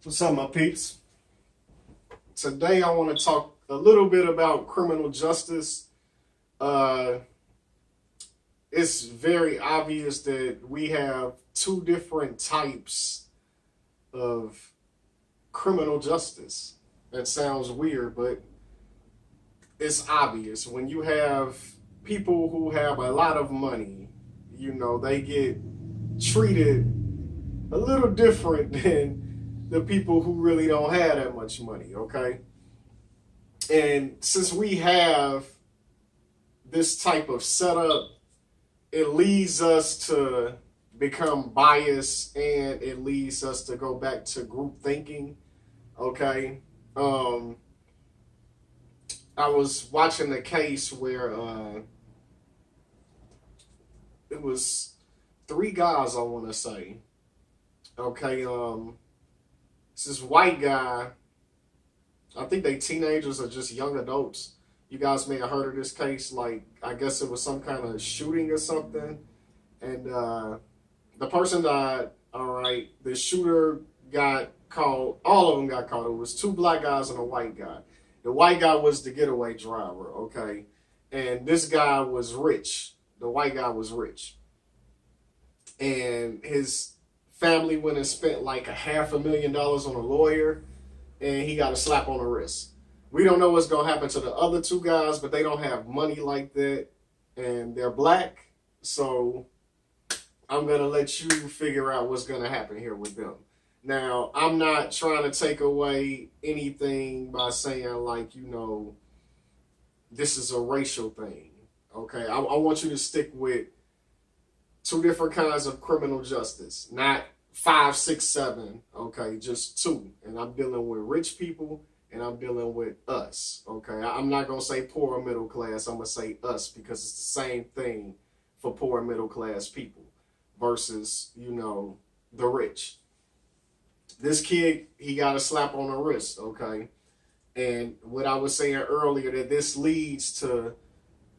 What's up, my peeps? Today I want to talk a little bit about criminal justice. Uh, it's very obvious that we have two different types of criminal justice. That sounds weird, but it's obvious. When you have people who have a lot of money, they get treated a little different than the people who really don't have that much money, okay? And since we have this type of setup, it leads us to become biased and it leads us to go back to group thinking, okay? I was watching a case where it was three guys, I want to say, okay? This white guy, I think they teenagers or just young adults. You guys may have heard of this case. Like, I guess it was some kind of shooting or something. And the person died, all right. The shooter got caught. All of them got caught. It was two black guys and a white guy. The white guy was the getaway driver, okay? And this guy was rich. The white guy was rich. And his family went and spent like $500,000 on a lawyer, and he got a slap on the wrist. We don't know what's going to happen to the other two guys, but they don't have money like that, and they're black. So I'm going to let you figure out what's going to happen here with them. Now, I'm not trying to take away anything by saying, like, this is a racial thing. Okay, I want you to stick with two different kinds of criminal justice, not 5, 6, 7. Okay, just two. And I'm dealing with rich people and I'm dealing with us. Okay, I'm not gonna say poor or middle class. I'm gonna say us because it's the same thing for poor and middle class people versus the rich. This kid, he got a slap on the wrist. Okay, and what I was saying earlier, that this leads to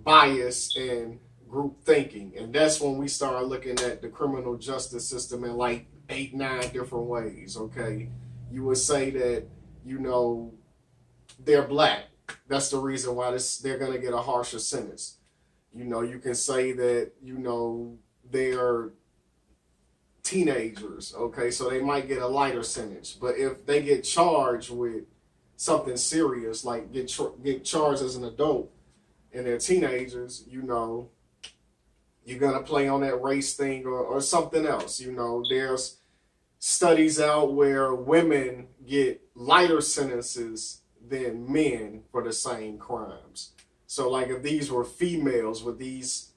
bias and group thinking, and that's when we start looking at the criminal justice system in like 8, 9 different ways. Okay, you would say that they're black, that's the reason why they're gonna get a harsher sentence. You can say that they're teenagers, okay, so they might get a lighter sentence. But if they get charged with something serious, like get charged as an adult and they're teenagers, you're going to play on that race thing or something else. There's studies out where women get lighter sentences than men for the same crimes. So, like, if these were females, with these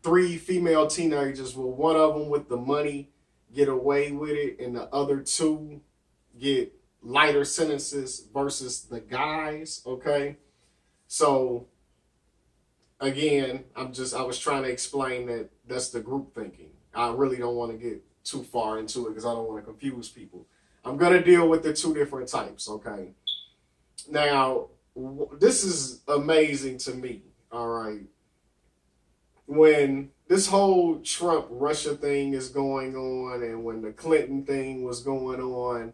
3 female teenagers, will one of them with the money get away with it and the other 2 get lighter sentences versus the guys, okay? So, again, I was trying to explain that that's the group thinking. I really don't want to get too far into it because I don't want to confuse people. I'm going to deal with the 2 different types, okay? Now, this is amazing to me, all right? When this whole Trump-Russia thing is going on and when the Clinton thing was going on,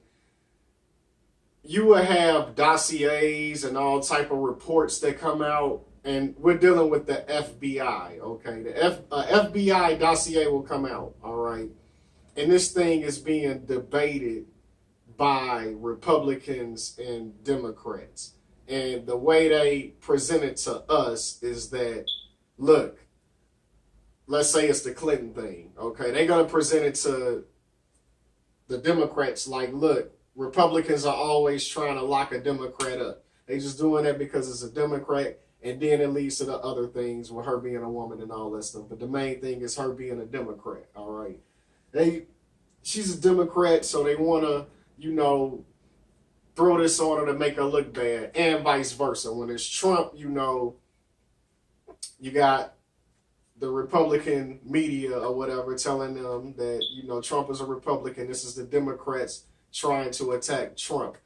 you would have dossiers and all type of reports that come out. And we're dealing with the FBI, okay? The FBI dossier will come out, all right? And this thing is being debated by Republicans and Democrats. And the way they present it to us is that, look, let's say it's the Clinton thing, okay? They're going to present it to the Democrats like, look, Republicans are always trying to lock a Democrat up. They just doing that because it's a Democrat. And then it leads to the other things with her being a woman and all that stuff. But the main thing is her being a Democrat, all right? She's a Democrat, so they want to, throw this on her to make her look bad, and vice versa. When it's Trump, you got the Republican media or whatever telling them that, Trump is a Republican. This is the Democrats trying to attack Trump.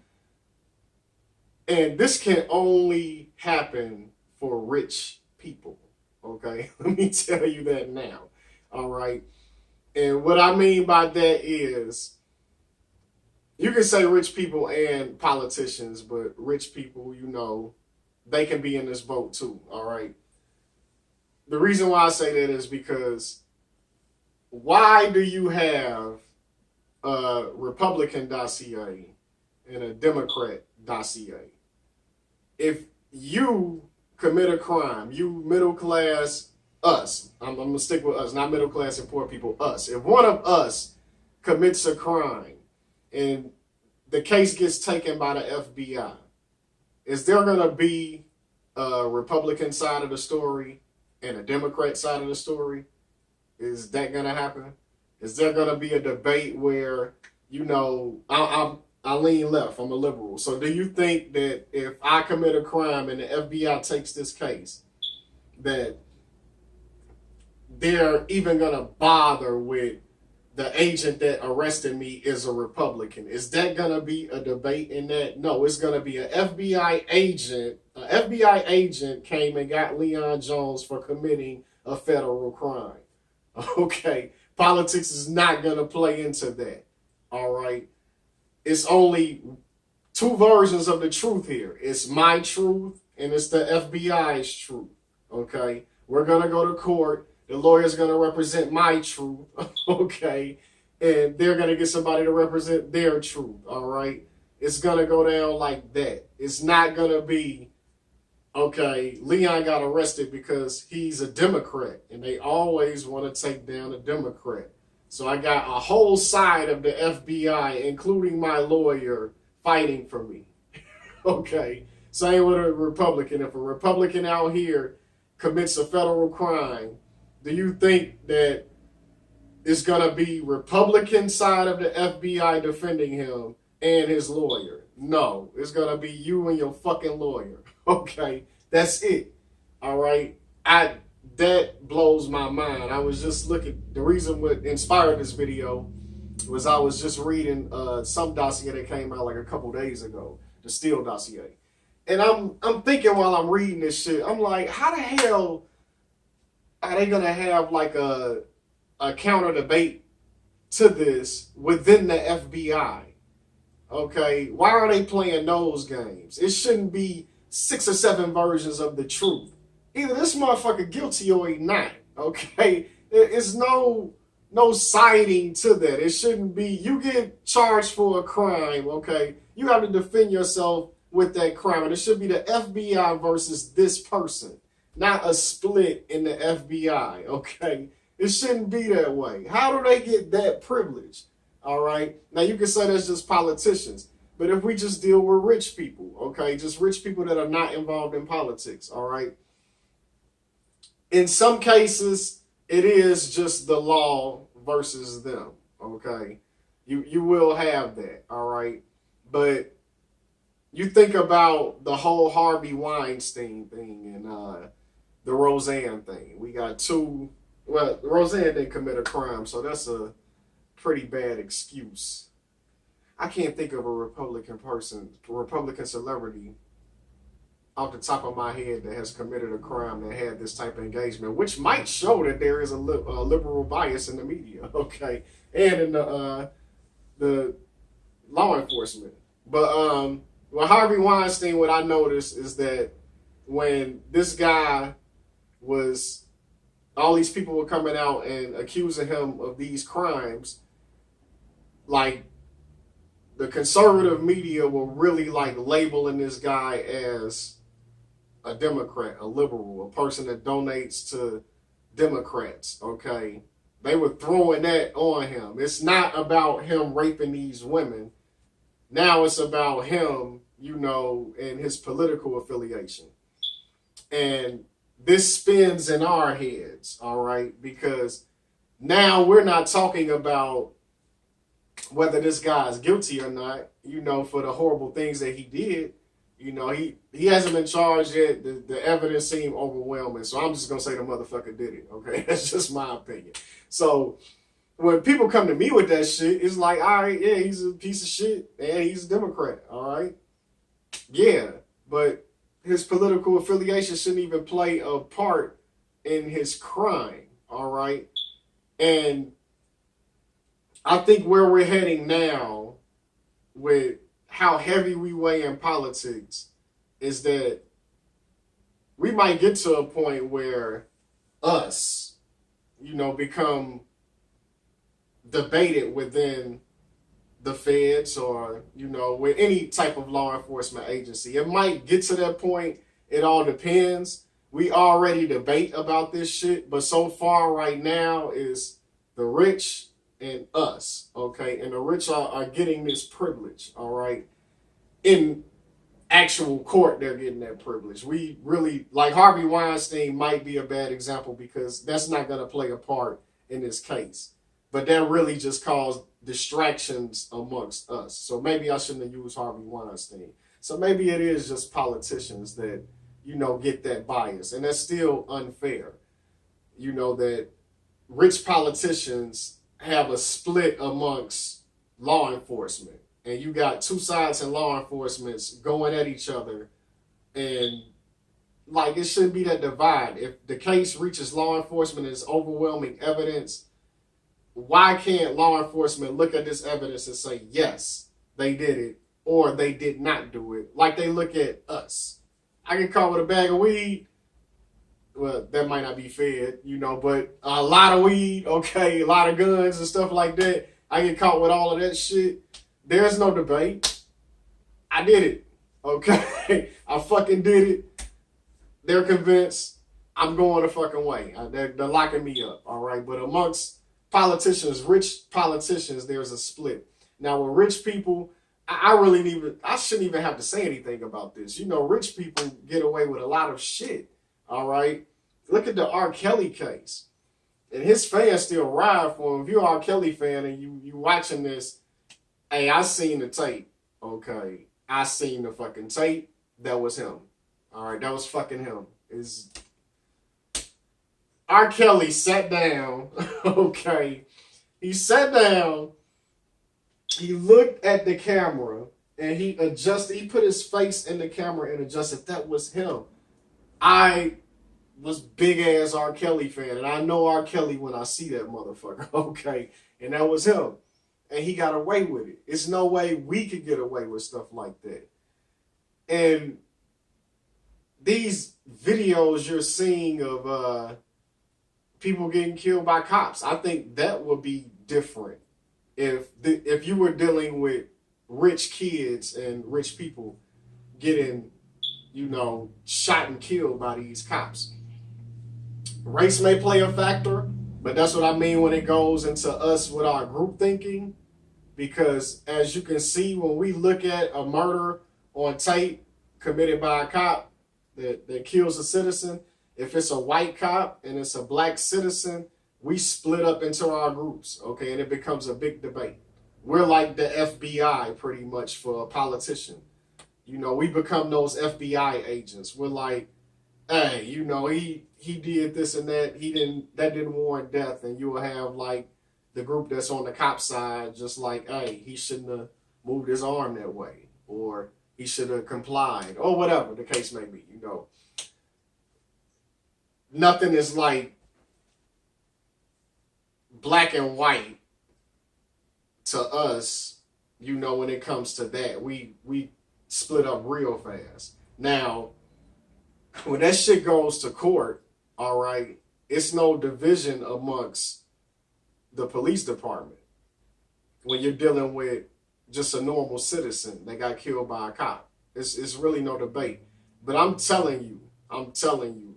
And this can only happen for rich people, okay? Let me tell you that now, all right? And what I mean by that is you can say rich people and politicians, but rich people, they can be in this boat too. All right. The reason why I say that is because why do you have a Republican dossier and a Democrat dossier? If you commit a crime, you middle class, us, I'm going to stick with us, not middle class and poor people, us. If one of us commits a crime and the case gets taken by the FBI, is there going to be a Republican side of the story and a Democrat side of the story? Is that going to happen? Is there going to be a debate where, I lean left, I'm a liberal. So do you think that if I commit a crime and the FBI takes this case, that they're even going to bother with the agent that arrested me is a Republican? Is that going to be a debate in that? No, it's going to be an FBI agent. An FBI agent came and got Leon Jones for committing a federal crime. Okay, politics is not going to play into that. All right, it's only two versions of the truth here. It's my truth and it's the FBI's truth. Okay, we're going to go to court. The lawyer's going to represent my truth. Okay, and they're going to get somebody to represent their truth. All right, it's going to go down like that. It's not going to be, okay, Leon got arrested because he's a Democrat, and they always want to take down a Democrat. So I got a whole side of the FBI, including my lawyer, fighting for me. Okay, same with a Republican. If a Republican out here commits a federal crime, do you think that it's going to be Republican side of the FBI defending him and his lawyer? No, it's going to be you and your fucking lawyer. Okay, that's it. All right. That blows my mind. I was just looking. The reason what inspired this video was I was just reading some dossier that came out like a couple days ago, the Steele dossier. And I'm thinking while I'm reading this shit, I'm like, how the hell are they going to have like a counter debate to this within the FBI? Okay, why are they playing those games? It shouldn't be 6 or 7 versions of the truth. Either this motherfucker guilty or he not. Okay, it's no siding to that. It shouldn't be. You get charged for a crime. Okay, you have to defend yourself with that crime, and it should be the FBI versus this person, not a split in the FBI. Okay, it shouldn't be that way. How do they get that privilege? All right. Now you can say that's just politicians, but if we just deal with rich people, okay, just rich people that are not involved in politics, all right. In some cases, it is just the law versus them, okay. You will have that, all right. But you think about the whole Harvey Weinstein thing and the Roseanne thing. We got two. Well, Roseanne didn't commit a crime, so that's a pretty bad excuse. I can't think of a Republican celebrity off the top of my head that has committed a crime that had this type of engagement, which might show that there is a liberal bias in the media, okay, and in the law enforcement. But with Harvey Weinstein, what I noticed is that when this guy was, all these people were coming out and accusing him of these crimes, like the conservative media were really like labeling this guy as a Democrat, a liberal, a person that donates to Democrats, okay? They were throwing that on him. It's not about him raping these women. Now it's about him, and his political affiliation. And this spins in our heads, all right? Because now we're not talking about whether this guy is guilty or not, for the horrible things that he did. He hasn't been charged yet. The evidence seemed overwhelming. So I'm just going to say the motherfucker did it, okay? That's just my opinion. So when people come to me with that shit, it's like, all right, yeah, he's a piece of shit and he's a Democrat, all right? Yeah, but his political affiliation shouldn't even play a part in his crime, all right? And I think where we're heading now with how heavy we weigh in politics is that we might get to a point where us, become debated within the feds or, with any type of law enforcement agency. It might get to that point. It all depends. We already debate about this shit, but so far right now is the rich and us, okay? And the rich are getting this privilege, all right? In actual court, they're getting that privilege. We really, like Harvey Weinstein might be a bad example because that's not going to play a part in this case. But that really just caused distractions amongst us. So maybe I shouldn't have used Harvey Weinstein. So maybe it is just politicians that, get that bias. And that's still unfair. That rich politicians have a split amongst law enforcement. And you got two sides in law enforcement going at each other. And like, it shouldn't be that divide. If the case reaches law enforcement and it's overwhelming evidence, why can't law enforcement look at this evidence and say, yes, they did it, or they did not do it, like they look at us? I get caught with a bag of weed. Well, that might not be fed, but a lot of weed, okay, a lot of guns and stuff like that. I get caught with all of that shit. There's no debate. I did it, okay? I fucking did it. They're convinced I'm going the fucking way. They're locking me up, all right? But amongst politicians, rich politicians, there's a split. Now, with rich people, I shouldn't even have to say anything about this. Rich people get away with a lot of shit, all right? Look at the R. Kelly case. And his fans still ride for him. If you're an R. Kelly fan and you watching this, hey, I seen the tape, okay? I seen the fucking tape. That was him, all right? That was fucking him. R. Kelly sat down, okay? He sat down, he looked at the camera, and he put his face in the camera and adjusted. That was him. I was big ass R. Kelly fan, and I know R. Kelly when I see that motherfucker, okay? And that was him. And he got away with it. It's no way we could get away with stuff like that. And these videos you're seeing of people getting killed by cops, I think that would be different if you were dealing with rich kids and rich people getting, shot and killed by these cops. Race may play a factor, but that's what I mean when it goes into us with our group thinking. Because as you can see, when we look at a murder on tape committed by a cop that kills a citizen, if it's a white cop and it's a black citizen, we split up into our groups, okay? And it becomes a big debate. We're like the FBI pretty much for a politician. We become those FBI agents. We're like, hey, he did this and that. That didn't warrant death. And you will have like the group that's on the cop side, just like, hey, he shouldn't have moved his arm that way, or he should have complied, or whatever the case may be, Nothing is like black and white to us, when it comes to that. We split up real fast. Now, when that shit goes to court, all right, it's no division amongst the police department when you're dealing with just a normal citizen that got killed by a cop. It's really no debate. But I'm telling you,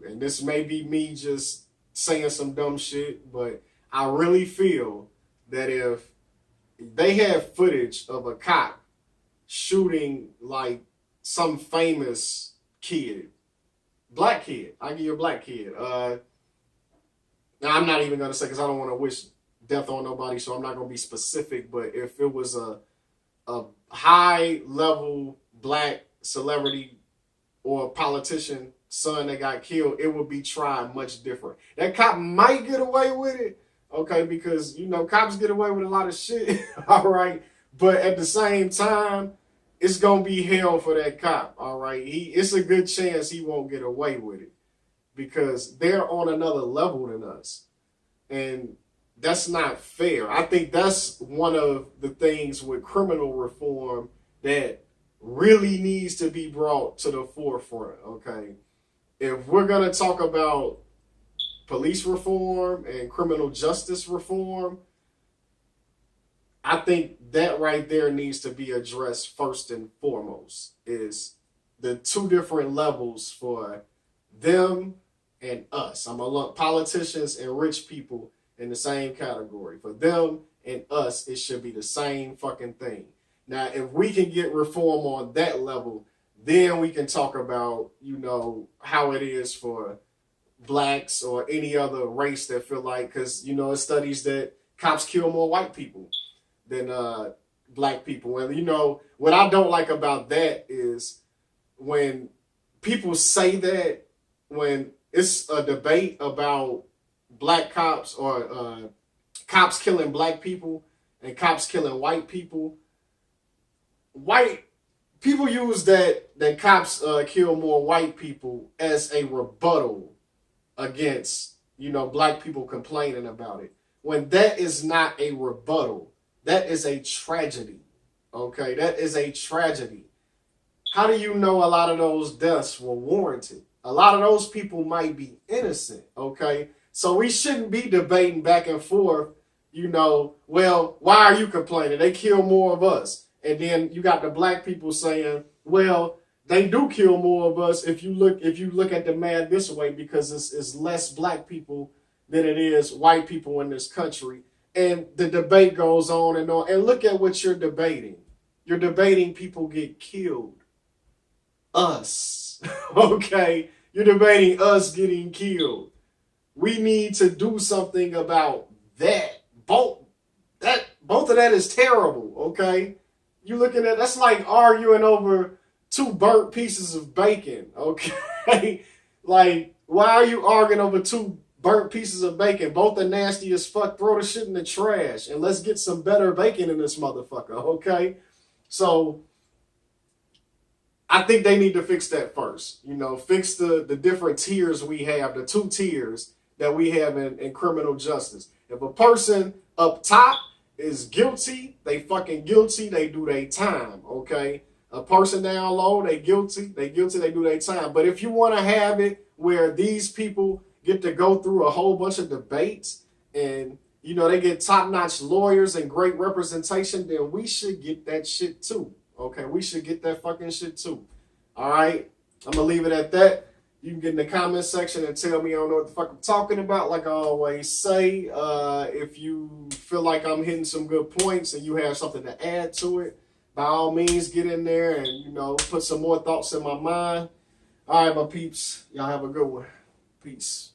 and this may be me just saying some dumb shit, but I really feel that if they have footage of a cop shooting like some famous kid, black kid, I give you a black kid. Now I'm not even gonna say, because I don't want to wish death on nobody, so I'm not gonna be specific. But if it was a high level black celebrity or politician son that got killed, it would be tried much different. That cop might get away with it, okay, because cops get away with a lot of shit, all right. But at the same time, it's gonna be hell for that cop, all right. It's a good chance he won't get away with it because they're on another level than us. And that's not fair. I think that's one of the things with criminal reform that really needs to be brought to the forefront, okay? If we're going to talk about police reform and criminal justice reform, I think that right there needs to be addressed first and foremost, is the two different levels for them and us. I'm going to lump politicians and rich people in the same category. For them and us, it should be the same fucking thing. Now, if we can get reform on that level, then we can talk about, you know, how it is for blacks or any other race that feel like, because, you know, it studies that cops kill more white people than black people. And, you know, what I don't like about that is when people say that, when it's a debate about black cops or cops killing black people and cops killing white people, white people use that cops kill more white people as a rebuttal against, you know, black people complaining about it. When that is not a rebuttal, that is a tragedy. Okay, that is a tragedy. How do you know a lot of those deaths were warranted? A lot of those people might be innocent. Okay, so we shouldn't be debating back and forth, you know, well, why are you complaining? They kill more of us. And then you got the black people saying, well, they do kill more of us if you look at the math this way, because it's less black people than it is white people in this country. And the debate goes on and on. And look at what you're debating. You're debating people get killed. Us. Okay? You're debating us getting killed. We need to do something about that. Both of that is terrible, okay? You looking at, that's like arguing over two burnt pieces of bacon, okay? Like, why are you arguing over two burnt pieces of bacon? Both are nasty as fuck. Throw the shit in the trash and let's get some better bacon in this motherfucker, okay? So I think they need to fix that first. You know, fix the different tiers we have, the two tiers that we have in criminal justice. If a person up top is guilty, they fucking guilty, they do their time, okay? A person down low, they guilty, they do their time. But if you want to have it where these people get to go through a whole bunch of debates and, you know, they get top-notch lawyers and great representation, then we should get that shit too, okay? We should get that fucking shit too, all right? I'm going to leave it at that. You can get in the comment section and tell me I don't know what the fuck I'm talking about. Like I always say, if you feel like I'm hitting some good points and you have something to add to it, by all means, get in there and, you know, put some more thoughts in my mind. All right, my peeps. Y'all have a good one. Peace.